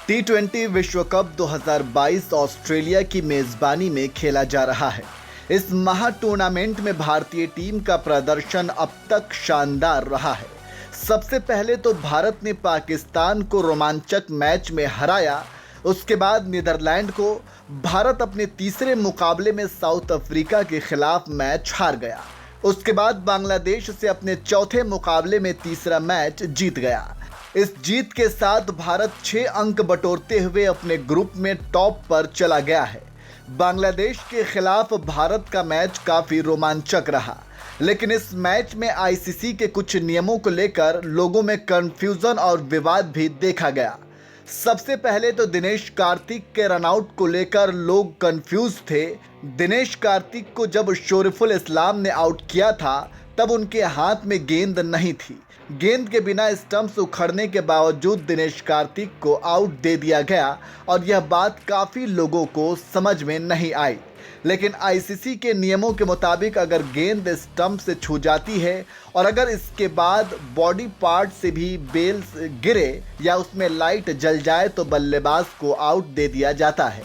टी20 विश्व cup 2022 Australia की मेजबानी में खेला जा रहा है। इस महा टूर्नामेंट में भारतीय टीम का प्रदर्शन अब तक शानदार रहा है। सबसे पहले तो भारत ने पाकिस्तान को रोमांचक मैच में हराया। उसके बाद नीदरलैंड को। भारत अपने तीसरे मुकाबले में साउथ अफ्रीका के खिलाफ मैच हार गया। उसके बाद बांग्लादेश से अपने चौथे मुकाबले में तीसरा मैच जीत गया। इस जीत के साथ भारत 6 अंक बटोरते हुए अपने ग्रुप में टॉप पर चला गया है। बांग्लादेश के खिलाफ भारत का मैच काफी रोमांचक रहा, लेकिन इस मैच में आईसीसी के कुछ नियमों को लेकर लोगों में कंफ्यूजन और विवाद भी देखा गया। सबसे पहले तो दिनेश कार्तिक के रनआउट को लेकर लोग कंफ्यूज थे। दिनेश कार्तिक को जब शोरिफुल इस्लाम ने आउट किया था तब उनके हाथ में गेंद नहीं थी। गेंद के बिना स्टंप्स उखड़ने के बावजूद दिनेश कार्तिक को आउट दे दिया गया और यह बात काफ़ी लोगों को समझ में नहीं आई। लेकिन आईसीसी के नियमों के मुताबिक अगर गेंद स्टंप से छू जाती है और अगर इसके बाद बॉडी पार्ट से भी बेल गिरे या उसमें लाइट जल जाए तो बल्लेबाज को आउट दे दिया जाता है।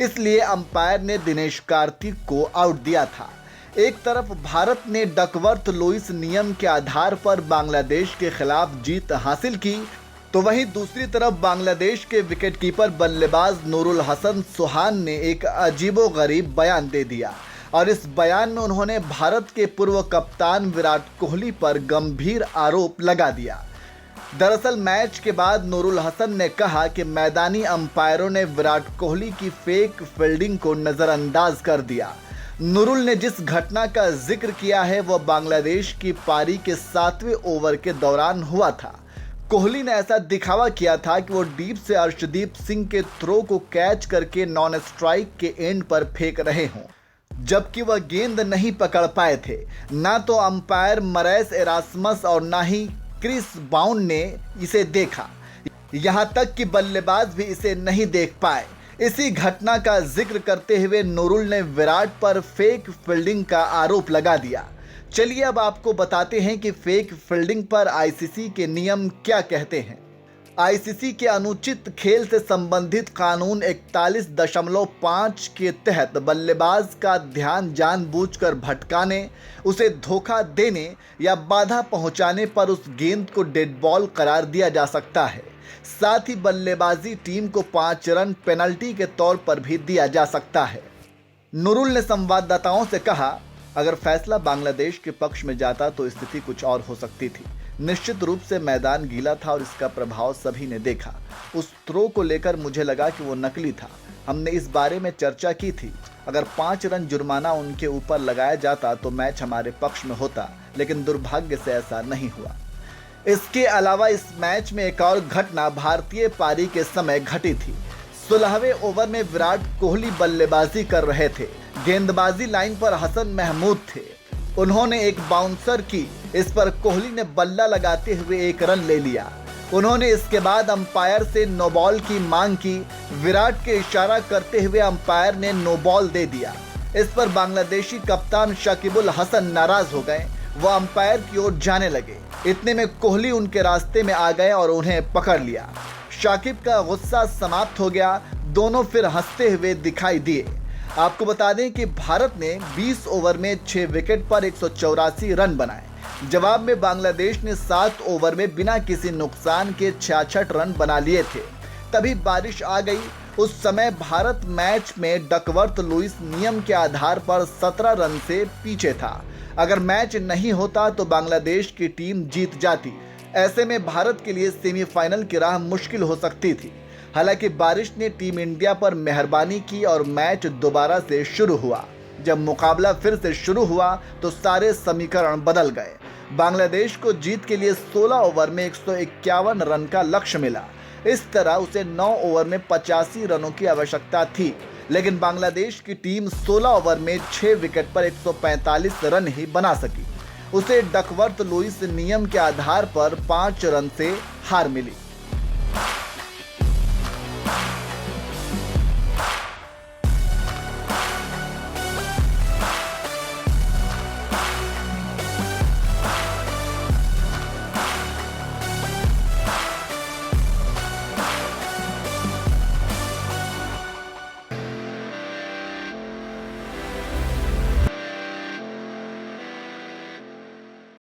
इसलिए अंपायर ने दिनेश कार्तिक को आउट दिया था। एक तरफ भारत ने डकवर्थ लुईस नियम के आधार पर बांग्लादेश के खिलाफ जीत हासिल की, तो वहीं दूसरी तरफ बांग्लादेश के विकेटकीपर बल्लेबाज नूरुल हसन सुहान ने एक अजीबोगरीब बयान दे दिया और इस बयान में उन्होंने भारत के पूर्व कप्तान विराट कोहली पर गंभीर आरोप लगा दिया। दरअसल मैच के बाद नूरुल हसन ने कहा कि मैदानी अंपायरों ने विराट कोहली की फेक फील्डिंग को नज़रअंदाज कर दिया। नूरुल ने जिस घटना का जिक्र किया है वह बांग्लादेश की पारी के 7वें ओवर के दौरान हुआ था। कोहली ने ऐसा दिखावा किया था कि वो डीप से अर्शदीप सिंह के थ्रो को कैच करके नॉन स्ट्राइक के एंड पर फेंक रहे हों, जबकि वह गेंद नहीं पकड़ पाए थे। ना तो अंपायर मरैस एरास्मस और ना ही क्रिस बाउंड ने इसे देखा, यहाँ तक कि बल्लेबाज भी इसे नहीं देख पाए। इसी घटना का जिक्र करते हुए नूरुल ने विराट पर फेक फील्डिंग का आरोप लगा दिया। चलिए अब आपको बताते हैं कि फेक फील्डिंग पर आईसीसी के नियम क्या कहते हैं। आईसीसी के अनुचित खेल से संबंधित कानून 41.5 के तहत बल्लेबाज का ध्यान जानबूझकर भटकाने, उसे धोखा देने या बाधा पहुंचाने पर उस गेंद को डेड बॉल करार दिया जा सकता है। साथ ही बल्लेबाजी टीम को 5 रन पेनल्टी के तौर पर भी दिया जा सकता है। नूरुल ने संवाददाताओं से कहा, अगर फैसला बांग्लादेश के पक्ष में जाता तो स्थिति कुछ और हो सकती थी। निश्चित रूप से मैदान गीला था और इसका प्रभाव सभी ने देखा। उस थ्रो को लेकर मुझे लगा कि वो नकली था। हमने इस बारे में चर्चा की थी। अगर 5 रन जुर्माना उनके ऊपर लगाया जाता तो मैच हमारे पक्ष में होता, लेकिन दुर्भाग्य से ऐसा नहीं हुआ। इसके अलावा इस मैच में एक और घटना भारतीय पारी के समय घटी थी। 16वें ओवर में विराट कोहली बल्लेबाजी कर रहे थे। गेंदबाजी लाइन पर हसन महमूद थे। उन्होंने एक बाउंसर की, इस पर कोहली ने बल्ला लगाते हुए 1 रन ले लिया। उन्होंने इसके बाद अंपायर से नो बॉल की मांग की। विराट के इशारा करते हुए अंपायर ने नो बॉल दे दिया। इस पर बांग्लादेशी कप्तान शकीबुल हसन नाराज हो गए। वह अंपायर की ओर जाने लगे। इतने में कोहली उनके रास्ते में आ गए और उन्हें पकड़ लिया। शाकिब का गुस्सा समाप्त हो गया। दोनों फिर हंसते हुए दिखाई दिए। आपको बता दें कि भारत ने 20 ओवर में 6 विकेट पर 184 रन बनाए। जवाब में बांग्लादेश ने 7 ओवर में बिना किसी नुकसान के 66 रन बना लिए थे। तभी बारिश आ गई। उस समय भारत मैच में डकवर्थ लुईस नियम के आधार पर 17 रन से पीछे था। अगर मैच नहीं होता तो बांग्लादेश की टीम जीत जाती। ऐसे में भारत के लिए सेमीफाइनल की राह मुश्किल हो सकती थी। हालांकि बारिश ने टीम इंडिया पर मेहरबानी की और मैच दोबारा से शुरू हुआ। जब मुकाबला फिर से शुरू हुआ तो सारे समीकरण बदल गए। बांग्लादेश को जीत के लिए 16 ओवर में 151 रन का लक्ष्य मिला। इस तरह उसे 9 ओवर में 85 रनों की आवश्यकता थी, लेकिन बांग्लादेश की टीम 16 ओवर में 6 विकेट पर 145 रन ही बना सकी। उसे डकवर्थ लुईस नियम के आधार पर 5 रन से हार मिली।